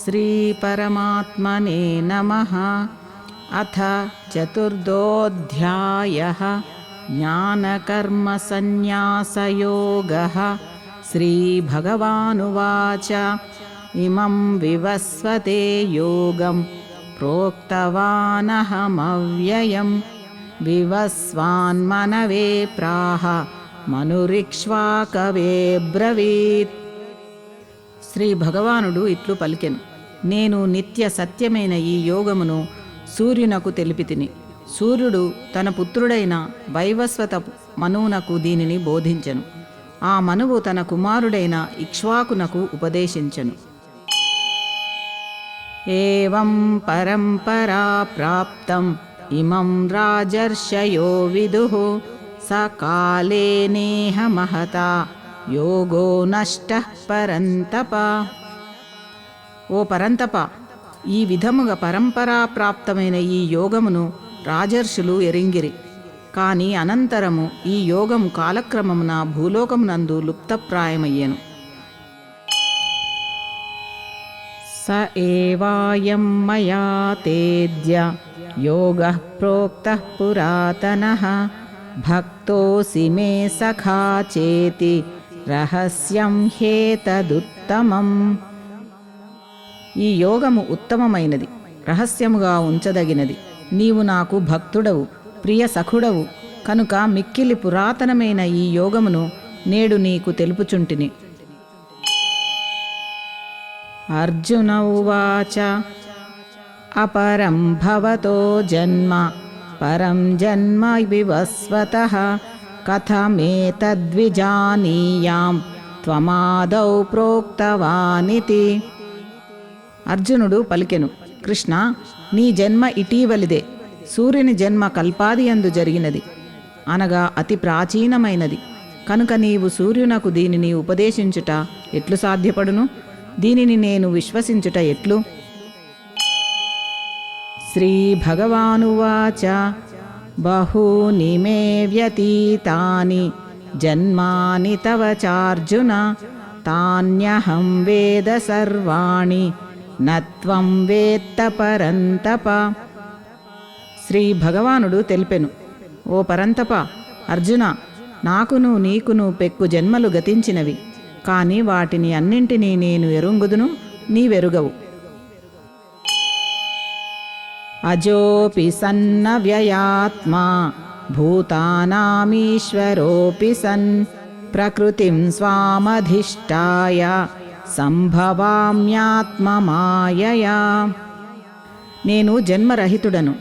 श्रीपरमात्मने नमः। अथ चतुर्थोऽध्यायः ज्ञानकर्मसन्न्यासयोगः। श्रीभगवानुवाच इमं विवस्वते योगं प्रोक्तवानहमव्ययं विवस्वान्मनवे प्राह మనురిక్ష్వాకవే బ్రవీత్. శ్రీ భగవానుడు ఇట్లు పలికెను, నేను నిత్య సత్యమైన ఈ యోగమును సూర్యునకు తెలిపితిని. సూర్యుడు తన పుత్రుడైన వైవస్వత మనువునకు దీనిని బోధించెను. ఆ మనువు తన కుమారుడైన ఇక్ష్వాకునకు ఉపదేశించెను. ఏవం పరంపరా ప్రాప్తం ఇమం రాజర్షయో విదుః సకాలేనేహ మహతా యోగో నష్టః పరంతప. ఓ పరంతప, ఈ విధముగా పరంపరా ప్రాప్తమైన ఈ యోగమును రాజర్షులు ఎరింగిరి. కాని అనంతరము ఈ యోగము కాలక్రమమున భూలోకమునందు లుప్తప్రాయమయ్యెను. స ఏవాయం మయా తేద్య యోగః ప్రోక్తః పురాతనః భక్తోసి మే సఖా చేతి రహస్యం హేతదుత్తమం. ఈ యోగము ఉత్తమమైనది, రహస్యముగా ఉంచదగినది. నీవు నాకు భక్తుడవు, ప్రియ సఖుడవు కనుక మిక్కిలి పురాతనమైన ఈ యోగమును నేడు నీకు తెలుపుచుంటిని. అర్జున ఉవాచ అపరం భవతో జన్మ పరం జన్మ వివస్వతః కథమేతద్విజానీయాం త్వమాదౌ ప్రోక్తవానితి. అర్జునుడు పలికెను, కృష్ణ, నీ జన్మ ఇటీవలిదే. సూర్యుని జన్మ కల్పాదియందు జరిగినది, అనగా అతి ప్రాచీనమైనది. కనుక నీవు సూర్యునకు దీనిని ఉపదేశించుట ఎట్లు సాధ్యపడును? దీనిని నేను విశ్వసించుట ఎట్లు? శ్రీభగవానువాచ బహూని మే వ్యతీతాని జన్మాని తవ చార్జున తాన్యహం వేద సర్వాణి నత్వం వేత్త పరంతప. శ్రీ భగవానుడు తెలిపెను, ఓ పరంతప, అర్జున, నాకును నీకును పెక్కు జన్మలు గతించినవి. కాని వాటిని అన్నింటినీ నేను ఎరుంగుదును, నీవెరుగవు. అజోపి సన్న వ్యయాత్మా భూతానామీశ్వరోపి సన్ ప్రకృతిం స్వామధిష్టాయ సంభవామ్యాత్మమాయయా. నేను జన్మరహితుడను,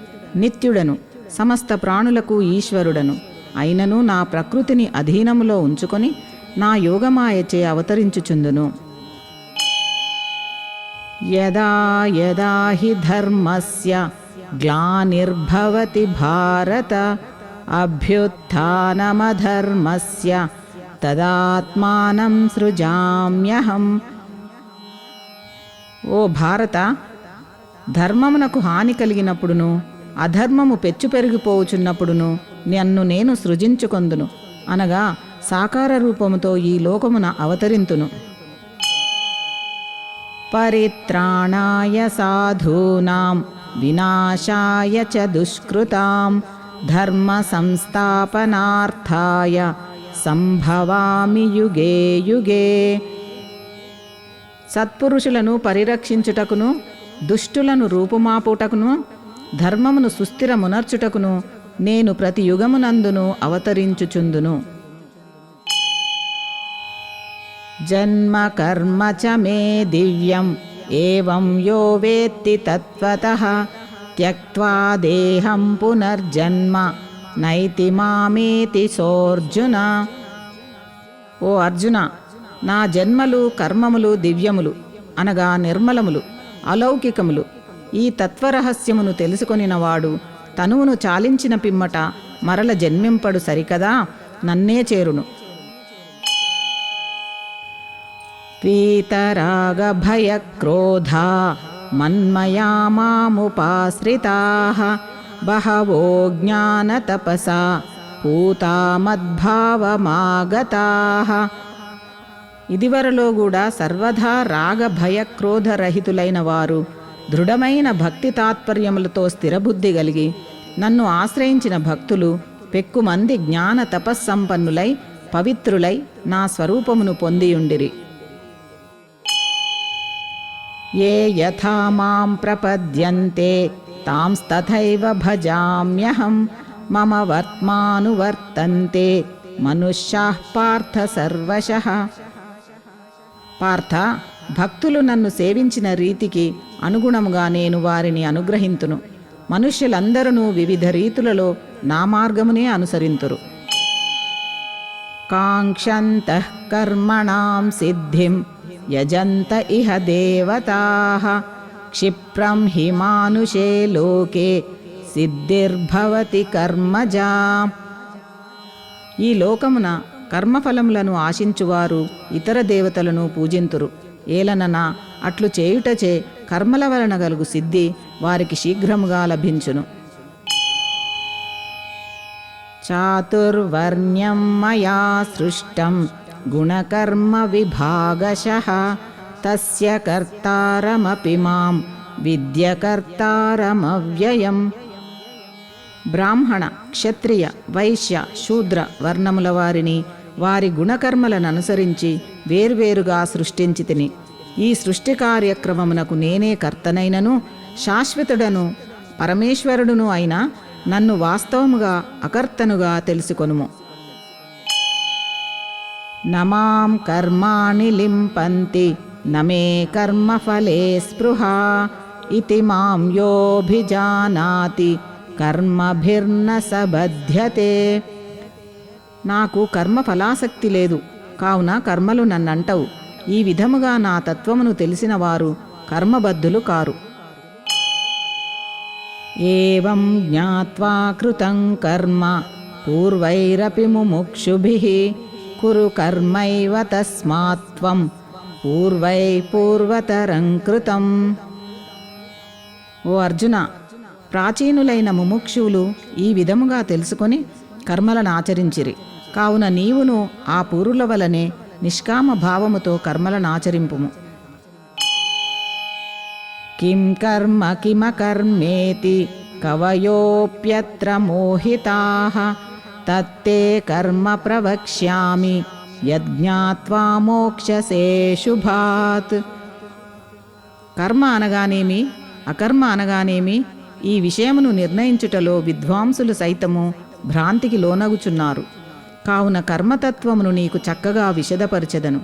నిత్యుడను, సమస్త ప్రాణులకు ఈశ్వరుడను అయినను నా ప్రకృతిని అధీనములో ఉంచుకొని నా యోగమాయచే అవతరించుచుందును. యదా యదా హి ధర్మస్య గ్లానిర్భవతి భారత అభ్యుత్థానమధర్మస్య తదాత్మానం సృజామ్యహం. ఓ భారత, ధర్మమునకు హాని కలిగినప్పుడును అధర్మము పెచ్చు పెరిగిపోవుచున్నప్పుడును నన్ను నేను సృజించుకొందును, అనగా సాకార రూపముతో ఈ లోకమున అవతరింతును. పరిత్రాణాయ సాధూనాం వినాశాయ చ దుష్కృతాం ధర్మ సంస్థాపనార్థాయ సంభవామి యుగే యుగే. సత్పురుషులను పరిరక్షించుటకును దుష్టులను రూపుమాపుటకును ధర్మమును సుస్థిరమునర్చుటకును నేను ప్రతి యుగమునందును అవతరించుచుందును. జన్మ కర్మ చ మే దివ్యం ఏవం యో వేత్తి తత్వతః త్యక్త్వా దేహం పునర్జన్మ నైతి మామేతి సోర్జున. ఓ అర్జున, నా జన్మలు కర్మములు దివ్యములు, అనగా నిర్మలములు, అలౌకికములు. ఈ తత్వరహస్యమును తెలుసుకొనినవాడు తనువును చాలించిన పిమ్మట మరల జన్మింపడు సరికదా, నన్నే చేరును. వీతరాగభయక్రోధా మన్మయా మాముపాశ్రితాః బహవో జ్ఞానతపసా పూతా మద్భావమాగతాః. ఇదివరలో కూడా సర్వదా రాగ భయ క్రోధరహితులైన వారు దృఢమైన భక్తి తాత్పర్యములతో స్థిరబుద్ధి కలిగి నన్ను ఆశ్రయించిన భక్తులు పెక్కుమంది జ్ఞాన తపస్సంపన్నులై పవిత్రులై నా స్వరూపమును పొందియుండిరి. ఏ యథా మాం ప్రపద్యంతే తాంస్తథైవ భజామ్యహం మమ వర్త్మానువర్తంతే మనుష్యాః పార్థ సర్వశః. పార్థ, భక్తులు నన్ను సేవించిన రీతికి అనుగుణముగా నేను వారిని అనుగ్రహింతును. మనుష్యులందరూ వివిధ రీతులలో నా మార్గమునే అనుసరింతురు. కాంక్షంతః కర్మణాం సిద్ధిం యజంత ఇహ దేవతాః క్షిప్రం హి మానుషే లోకే సిద్ధిర్భవతి కర్మజా. ఈ లోకమున కర్మఫలములను ఆశించువారు ఇతర దేవతలను పూజింతురు. ఏలనన అట్లు చేయుటచే కర్మల వలన గలుగు సిద్ధి వారికి శీఘ్రముగా లభించును. చాతుర్వర్ణ్యం మయా సృష్టం గుణకర్మ విభాగశః తస్య కర్తారమపి మాం విద్య కర్తారమవ్యయం. బ్రాహ్మణ, క్షత్రియ, వైశ్య, శూద్ర వర్ణముల వారిని వారి గుణకర్మలను అనుసరించి వేర్వేరుగా సృష్టించి తిని ఈ సృష్టి కార్యక్రమమునకు నేనే కర్తనైనను శాశ్వతుడను పరమేశ్వరుడును అయినా నన్ను వాస్తవముగా అకర్తనుగా తెలుసుకొనుము. నమాం కర్మాణి లింపంతి నమే కర్మఫలే స్పృహా ఇతి మాం యోభిజానాతి కర్మభిర్న సబధ్యతే. నాకు కర్మ ఫలాసక్తి లేదు, కావున కర్మలు నన్నంటవు. ఈ విధముగా నా తత్వమును తెలిసిన వారు కర్మబద్ధులు కారు. ఏవం జ్ఞాత్వా కృతం కర్మ పూర్వైరపి ముముక్షుభిః కురు కర్మైవ తస్మాత్త్వం పూర్వై పూర్వతరం కృతం. ఓ అర్జున, ప్రాచీనులైన ముముక్షువులు ఈ విధముగా తెలుసుకొని కర్మలను ఆచరించిరి. కావున నీవును ఆ పూర్వుల వలనే నిష్కామ భావముతో కర్మలను ఆచరింపుము. కిం కర్మ కిమకర్మేతి కవయోప్యత్ర మోహితాః తత్తే కర్మ ప్రవక్ష్యామి యజ్ఞాత్వా మోక్షసే శుభాత్. కర్మ అనగానేమి, అకర్మ అనగానేమి, ఈ విషయమును నిర్ణయించుటలో విద్వాంసులు సైతము భ్రాంతికి లోనగుచున్నారు. కావున కర్మతత్వమును నీకు చక్కగా విశదపరచెదను.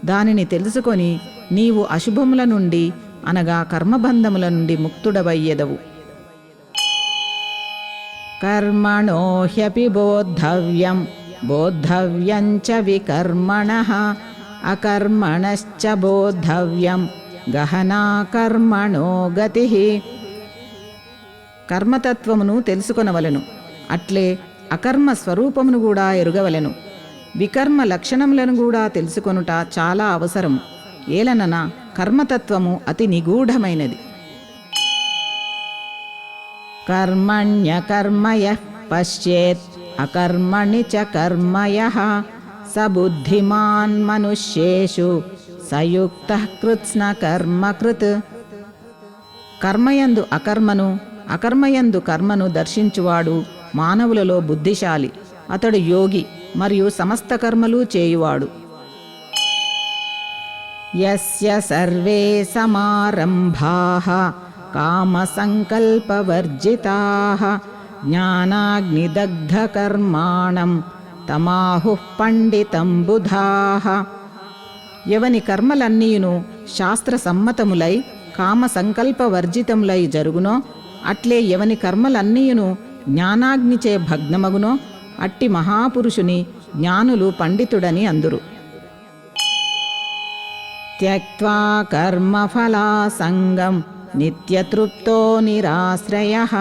దానిని తెలుసుకొని నీవు అశుభముల నుండి అనగా కర్మబంధముల నుండి ముక్తుడవయ్యెదవు. కర్మణో హ్యపి బోద్ధవ్యం బోద్ధవ్యం చ వికర్మణః అకర్మణశ్చ బోద్ధవ్యం గహనా కర్మణో గతిః. కర్మతత్వమును తెలుసుకొనవలెను, అట్లే అకర్మ స్వరూపమును కూడా ఎరుగవలెను. వికర్మ లక్షణములను కూడా తెలుసుకొనుట చాలా అవసరం. ఏలనన కర్మతత్వము అతి నిగూఢమైనది. కర్మణ్యకర్మయః పశ్యేత్ అకర్మణి చ కర్మయః స బుద్ధిమాన్ మనుష్యేషు సయుక్తః కృత్స్న కర్మకృత్. కర్మయందు అకర్మను, అకర్మయందు కర్మను దర్శించువాడు మానవులలో బుద్ధిశాలి. అతడు యోగి మరియు సమస్త కర్మలు చేయువాడు. యస్య సర్వే సమారంభాః కామసంకల్పవర్జితాః జ్ఞానాగ్నిదగ్ధకర్మాణం తమాహుః పండితం బుధాః. ఎవని కర్మలన్నీయును శాస్త్ర సమ్మతములై కామ సంకల్పవర్జితములై జరుగునో, అట్లే ఎవని కర్మలన్నీయును జ్ఞానాగ్నిచే భగ్నమగునో అట్టి మహాపురుషుని జ్ఞానులు పండితుడని అందురు. త్యక్త్వా కర్మఫలాసంగం నిత్యతృప్తో నిరాశ్రయః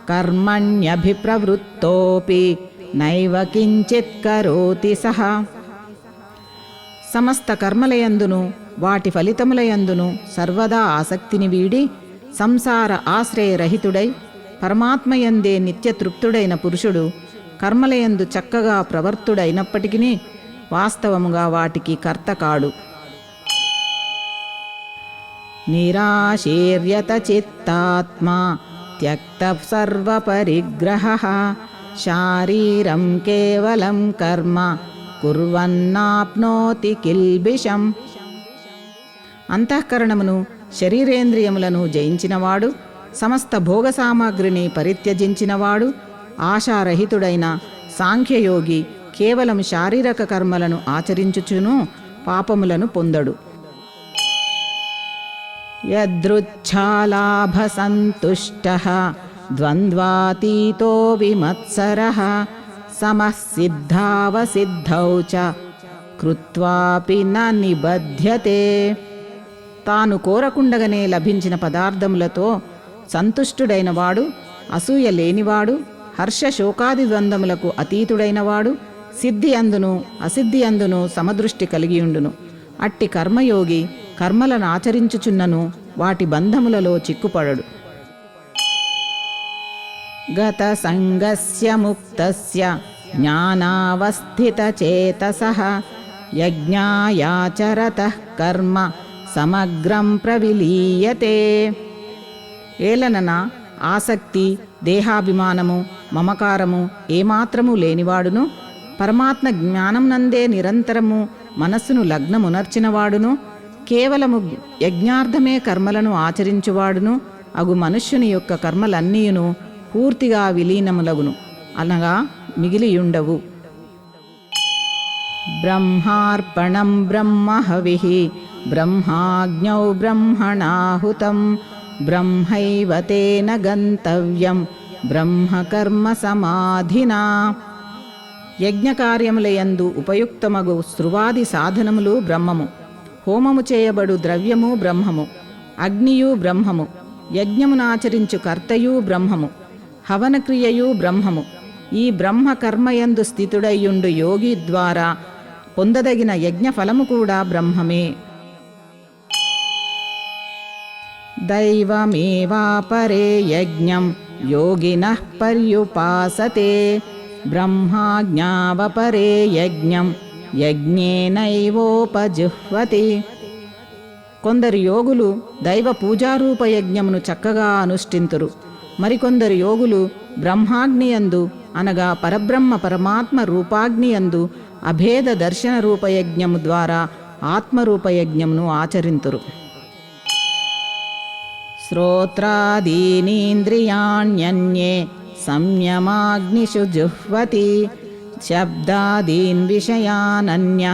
కర్మణ్యభిప్రవృత్తోపి నైవ కించిత్ కరోతి సహ. సమస్త కర్మలయందును వాటి ఫలితములయందును సర్వదా ఆసక్తిని వీడి సంసార ఆశ్రయరహితుడై పరమాత్మయందే నిత్యతృప్తుడైన పురుషుడు కర్మలయందు చక్కగా ప్రవర్తుడైనప్పటికీ వాస్తవముగా వాటికి కర్త కాడు. నిరాశీర్యత చిత్తాత్మా త్యక్త సర్వపరిగ్రహః శారీరం కేవలం కర్మ కుర్వన్నాప్నోతి కిల్బిషం. అంతఃకరణమును శరీరేంద్రియములను జయించినవాడు, సమస్త భోగ సామాగ్రిని పరిత్యజించినవాడు, ఆశారహితుడైన సాంఖ్యయోగి కేవలం శారీరక కర్మలను ఆచరించుచును పాపములను పొందడు. యదృచ్ఛాలాభసంతుష్టః ద్వంద్వాతీతో విమత్సరః సమః సిద్ధావసిద్ధౌ చ కృత్వాపి న నిబధ్యతే. తాను కోరకుండగనే లభించిన పదార్థములతో సంతుష్టుడైన వాడు, అసూయ లేనివాడు, హర్ష శోకాది ద్వంద్వములకు అతీతుడైనవాడు, సిద్ధి అందును అసిద్ధి అందును సమదృష్టి కలిగియుండును. అట్టి కర్మయోగి కర్మలను ఆచరించుచున్నను వాటి బంధములలో చిక్కుపడడు. గత సంగస్య ముక్తస్య జ్ఞానావస్థిత చేతసః యజ్ఞాయాచరతః కర్మ సమగ్రం ప్రవిలీయతే. ఏలనన ఆసక్తి, దేహాభిమానము, మమకారము ఏమాత్రము లేనివాడును, పరమాత్మ జ్ఞానం నందే నిరంతరము మనస్సును లగ్నమునర్చినవాడును, కేవలము యజ్ఞార్థమే కర్మలను ఆచరించువాడును అగు మనుష్యుని యొక్క కర్మలన్నీయును పూర్తిగా విలీనములగును, అనగా మిగిలియుండవు. బ్రహ్మార్పణం బ్రహ్మహవిః బ్రహ్మాజ్ఞౌ బ్రహ్మణాహుతం బ్రహ్మైవ తేన గంతవ్యం బ్రహ్మకర్మ సమాధినా. యజ్ఞకార్యములయందు ఉపయుక్తమగు స్రువాది సాధనములు బ్రహ్మము, హోమము చేయబడు ద్రవ్యము బ్రహ్మము, అగ్నియు బ్రహ్మము, యజ్ఞమునాచరించు కర్తయు బ్రహ్మము, హవనక్రియయు బ్రహ్మము. ఈ బ్రహ్మ కర్మయందు స్థితుడయ్యుండు యోగి ద్వారా పొందదగిన యజ్ఞఫలము కూడా బ్రహ్మమే. దైవమేవాపరే యజ్ఞం యోగినః పర్యుపాసతే బ్రహ్మాజ్ఞావపరే యజ్ఞం యజ్ఞేనైవోపజుహ్వతి. కొందరు యోగులు దైవ పూజారూప యజ్ఞమును చక్కగా అనుష్ఠింతురు. మరికొందరు యోగులు బ్రహ్మాగ్నియందు అనగా పరబ్రహ్మ పరమాత్మ రూపాగ్నియందు అభేద దర్శన రూపయజ్ఞము ద్వారా ఆత్మరూపయజ్ఞమును ఆచరింతురు. శ్రోత్రాదీనీంద్రియాణ్యన్యే సంయమాగ్నిషు జుహ్వతి శబ్దాదీన్ విషయానన్య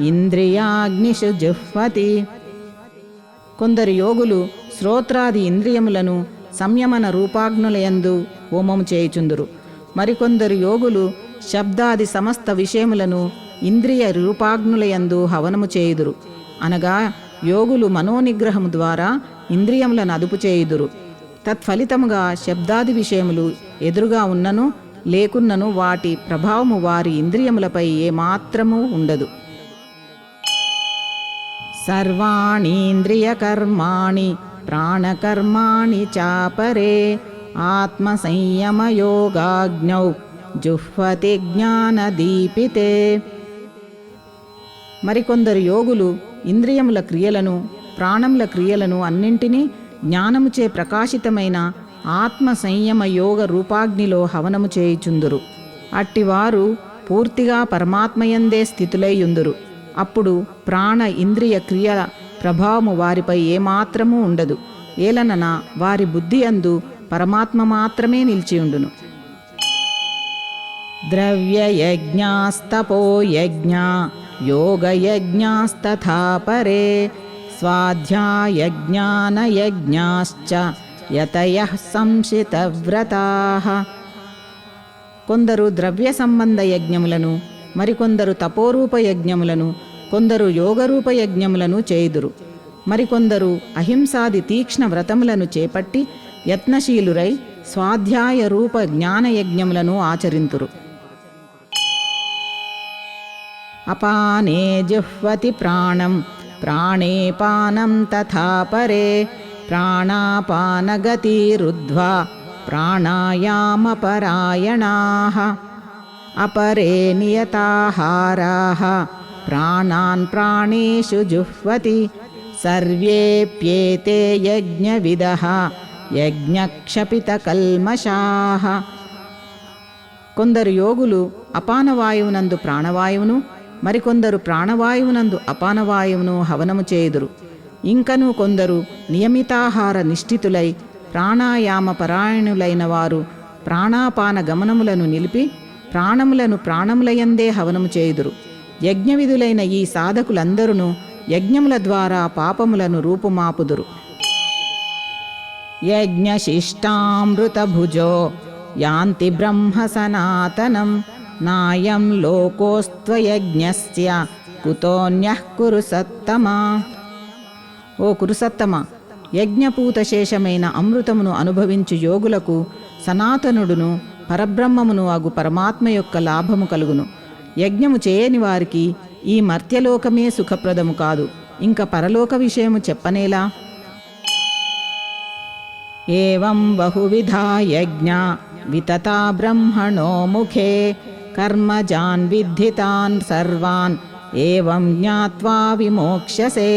ఇంద్రియాగ్నిషు జుహ్వతి. కొందరు యోగులు శ్రోత్రాది ఇంద్రియములను సంయమన రూపాగ్నులయందు హోమము చేయుచుందురు. మరికొందరు యోగులు శబ్దాది సమస్త విషయములను ఇంద్రియ రూపాగ్నులయందు హవనము చేయుదురు, అనగా యోగులు మనోనిగ్రహము ద్వారా ఇంద్రియములను అదుపు చేయుదురు. తత్ఫలితముగా శబ్దాది విషయములు ఎదురుగా ఉన్నను లేకున్నను వాటి ప్రభావము వారి ఇంద్రియములపై ఏమాత్రమూ ఉండదు. సర్వాణీంద్రియకర్మాణి ప్రాణకర్మాణి చాపరే ఆత్మసంయమయోగాగ్నౌ జుహ్వతి జ్ఞానదీపితే. మరికొందరు యోగులు ఇంద్రియముల క్రియలను ప్రాణముల క్రియలను అన్నింటినీ జ్ఞానముచే ప్రకాశితమైన ఆత్మ సంయమ యోగ రూపాగ్నిలో హవనము చేయుచుందురు. అట్టివారు పూర్తిగా పరమాత్మయందే స్థితులైయుందురు. అప్పుడు ప్రాణ ఇంద్రియ క్రియల ప్రభావము వారిపై ఏమాత్రమూ ఉండదు. ఏలనన వారి బుద్ధి అందు పరమాత్మ మాత్రమే నిలిచియుండును. ద్రవ్యయజ్ఞాస్తపోయజ్ఞా యోగయజ్ఞాస్తథా పరే స్వాధ్యాయజ్ఞానయజ్ఞాశ్చ యతయః సంశితవ్రతాః. కొందరు ద్రవ్య సంబంధ యజ్ఞములను, మరికొందరు తపోరూప యజ్ఞములను, కొందరు యోగరూప యజ్ఞములను చేయుదురు. మరికొందరు అహింసాది తీక్ష్ణ వ్రతములను చేపట్టి యత్నశీలురై స్వాధ్యాయ రూప జ్ఞానయజ్ఞములను ఆచరింతురు. అపానే జుహ్వతి ప్రాణం ప్రాణే పానం తథా పరే ప్రాణాపానగతిరుద్ధ్వా ప్రాణాయామపరాయణాః. అపరే నియతాహారాః ప్రాణాన్ ప్రాణేషు జుహ్వతి సర్వేప్యేతే యజ్ఞవిదః యజ్ఞక్షపితకల్మషాః. కొందరు యోగులు అపానవాయువునందు ప్రాణవాయువును, మరికొందరు ప్రాణవాయువునందు అపానవాయువును హవనము చేయుదురు. ఇంకను కొందరు నియమితాహార నిష్ఠితులై ప్రాణాయామ పరాయణులైన వారు ప్రాణాపాన గమనములను నిలిపి ప్రాణములను ప్రాణములయందే హవనము చేయుదురు. యజ్ఞవిధులైన ఈ సాధకులందరూ యజ్ఞముల ద్వారా పాపములను రూపుమాపుదురు. యజ్ఞశిష్టామృతభుజో యాంతి బ్రహ్మ సనాతనం నాయం లోకోస్త్వయజ్ఞస్య కుతోన్యః కురుసత్తమా. ఓ కురుసత్తమ, యజ్ఞపూతశేషమైన అమృతమును అనుభవించు యోగులకు సనాతనుడును పరబ్రహ్మమును అగు పరమాత్మ యొక్క లాభము కలుగును. యజ్ఞము చేయని వారికి ఈ మర్త్యలోకమే సుఖప్రదము కాదు, ఇంక పరలోక విషయము చెప్పనేలా. ఏవం బహువిధా యజ్ఞా వితతా బ్రహ్మణో ముఖే కర్మజాన్ విద్ధితాన్ సర్వాన్ ఏవం జ్ఞాత్వా విమోక్ష్యసే.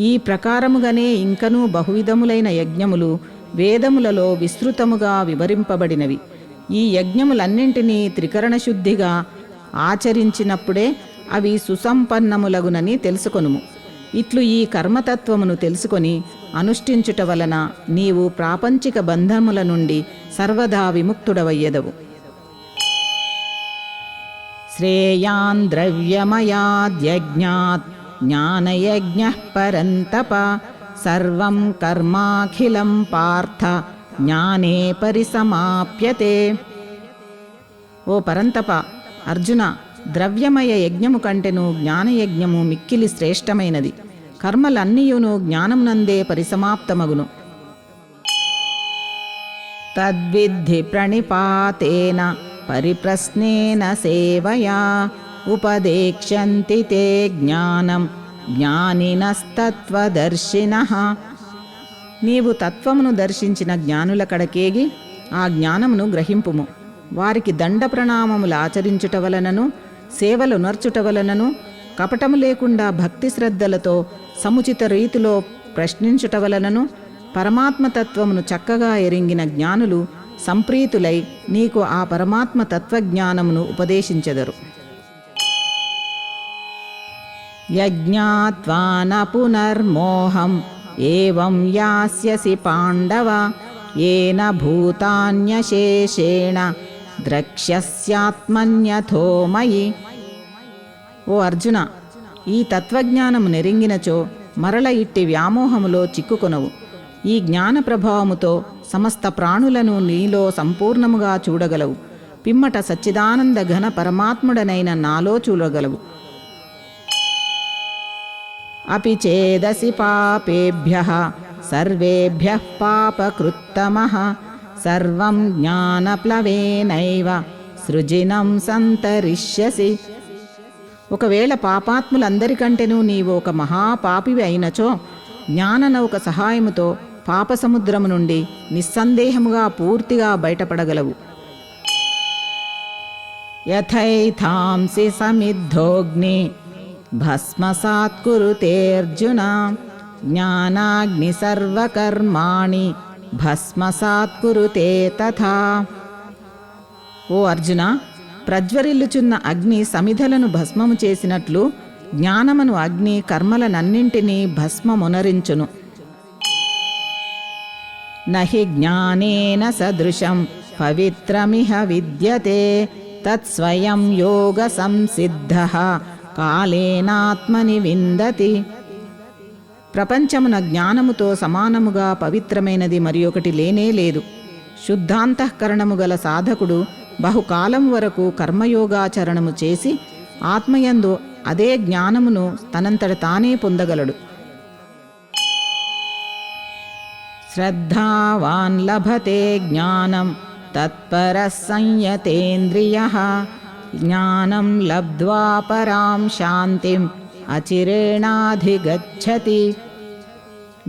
ఈ ప్రకారముగానే ఇంకనూ బహువిధములైన యజ్ఞములు వేదములలో విస్తృతముగా వివరింపబడినవి. ఈ యజ్ఞములన్నింటినీ త్రికరణ శుద్ధిగా ఆచరించినప్పుడే అవి సుసంపన్నములగునని తెలుసుకొనుము. ఇట్లు ఈ కర్మతత్వమును తెలుసుకొని అనుష్ఠించుట వలన నీవు ప్రాపంచిక బంధముల నుండి సర్వదా విముక్తుడవయ్యెదవు. శ్రేయాన్ ద్రవ్యమయాద్యజ్ఞాత్ జ్ఞానయజ్ఞః పరంతప సర్వం కర్మాఖిలం పార్థ జ్ఞానే పరిసమాప్యతే. ఓ పరంతప, అర్జున, ద్రవ్యమయ యజ్ఞము కంటెను జ్ఞానయజ్ఞము మిక్కిలి శ్రేష్టమైనది. కర్మలన్నీయును జ్ఞానమునందే పరిసమాప్తమగును. తద్విద్ధి ప్రణిపాతేన పరిప్రశ్నేన సేవయా ఉపదేక్ష్యంతి తే జ్ఞానం జ్ఞానినస్తత్వదర్శినః. నీవు తత్వమును దర్శించిన జ్ఞానుల కడకేగి ఆ జ్ఞానమును గ్రహింపుము. వారికి దండ ప్రణామములు ఆచరించుట వలనను సేవలు నర్చుట వలనను కపటము లేకుండా భక్తి శ్రద్ధలతో సముచిత రీతిలో ప్రశ్నించుట వలనను పరమాత్మతత్వమును చక్కగా ఎరింగిన జ్ఞానులు సంప్రీతులై నీకు ఆ పరమాత్మ తత్వజ్ఞానమును ఉపదేశించెదరు. యజ్ఞాత్వా న పునర్మోహం ఏవం యాస్యసి పాండవ ఏన భూతాన్యశేషేణ ద్రక్ష్యస్యాత్మన్యథో మయి. ఓ అర్జున, ఈ తత్వజ్ఞానము నెరింగినచో మరల ఇట్టి వ్యామోహములో చిక్కుకొనవు. ఈ జ్ఞాన ప్రభావముతో సమస్త ప్రాణులను నీలో సంపూర్ణముగా చూడగలవు. పిమ్మట సచ్చిదానంద ఘన పరమాత్ముడనైన నాలో చూడగలవు. అపి చేదసి పాపేభ్యః సర్వేభ్యః పాపకృత్తమః సర్వం జ్ఞానప్లవేనైవ సృజినం సంతరిష్యసి. ఒకవేళ పాపాత్ములందరికంటేనూ నీవు ఒక మహాపాపివి అయినచో జ్ఞాననౌక సహాయముతో పాపసముద్రము నుండి నిస్సందేహముగా పూర్తిగా బయటపడగలవు. యథైథాంసి సమిద్ధోగ్ని భస్మసాత్ కురుతేర్జున జ్ఞానాగ్ని సర్వకర్మాణి భస్మసాత్ కురుతే తథా. ఓ అర్జున, ప్రజ్వరిల్లుచున్న అగ్ని సమిధలను భస్మము చేసినట్లు జ్ఞానమను అగ్ని కర్మలనన్నింటినీ భస్మమునరించును. నహి జ్ఞానేన సదృశం పవిత్రమిహ విద్యతే తత్స్వయం యోగ సంసిద్ధః కాలేనాత్మని విందతి. ప్రపంచమున జ్ఞానముతో సమానముగా పవిత్రమైనది మరి ఒకటి లేనే లేదు. శుద్ధాంతఃకరణము గల సాధకుడు బహుకాలం వరకు కర్మయోగాచరణము చేసి ఆత్మయందు అదే జ్ఞానమును తనంతట తానే పొందగలడు. శ్రద్ధావాన్ లభతే జ్ఞానం తత్పరః సంయతేంద్రియః జ్ఞానం లబ్ధ్వా పరాం శాంతిం అచిరేణాధిగచ్చతి.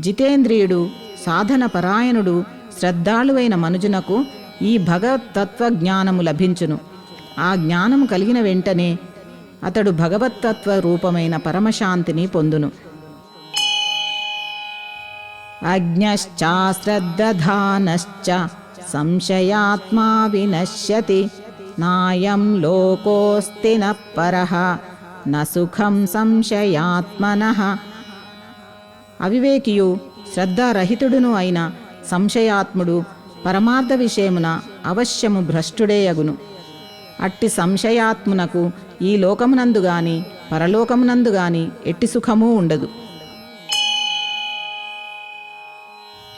జితేంద్రియుడు, సాధన పరాయణుడు, శ్రద్ధాళువైన మనుజునకు ఈ భగవత్తత్వ జ్ఞానము లభించును. ఆ జ్ఞానము కలిగిన వెంటనే అతడు భగవత్తత్వ రూపమైన పరమశాంతిని పొందును. అజ్ఞశ్చాశ్రద్ధానశ్చ సంశయాత్మా వినశ్యతి నాయం లోకోస్తి న పరః న సుఖం సంశయాత్మనః. అవివేకియు శ్రద్ధారహితుడును అయిన సంశయాత్ముడు పరమార్థ విషయమున అవశ్యము భ్రష్టుడే అగును. అట్టి సంశయాత్మునకు ఈ లోకమునందు గాని పరలోకమునందు గాని ఎట్టి సుఖమూ ఉండదు.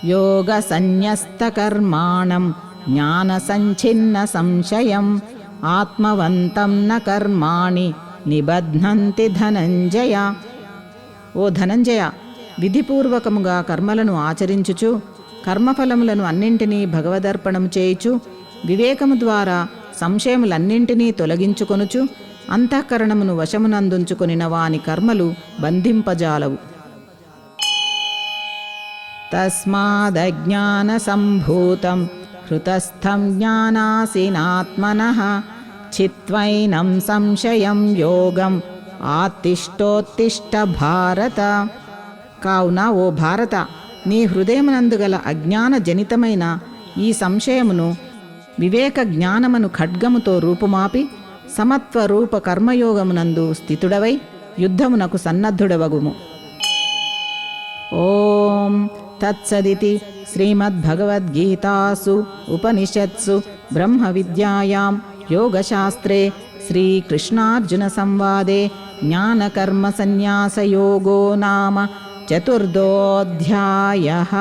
యోగ సన్యస్త కర్మాణం జ్ఞాన సంఛిన్న సంశయం ఆత్మవంతం న కర్మాణి నిబధ్నంతి ధనంజయ. ఓ ధనంజయ, విధిపూర్వకముగా కర్మలను ఆచరించుచు కర్మఫలములను అన్నింటినీ భగవదర్పణము చేయుచు వివేకము ద్వారా సంశయములన్నింటినీ తొలగించుకొనుచు అంతఃకరణమును వశమునందుంచుకొనిన వాని కర్మలు బంధింపజాలవు. తస్మాదజ్ఞాన సంభూతం హృతస్థం జ్ఞానాసినాత్మనః చిత్వైనం సంశయం యోగం ఆత్తిష్టోత్తిష్ట భారత. కావున ఓ భారత, నీ హృదయమునందు గల అజ్ఞాన జనితమైన ఈ సంశయమును వివేక జ్ఞానమును ఖడ్గముతో రూపుమాపి సమత్వ రూప కర్మయోగమునందు స్థితుడవై యుద్ధమునకు సన్నద్ధుడవగుము. ఓం తత్సదితి శ్రీమద్భగవద్గీతాసు ఉపనిషత్సు బ్రహ్మ విద్యాయాం యోగశాస్త్రే శ్రీకృష్ణార్జున సంవాదే జ్ఞానకర్మ సన్యాసయోగో నామ చతుర్థోऽధ్యాయః.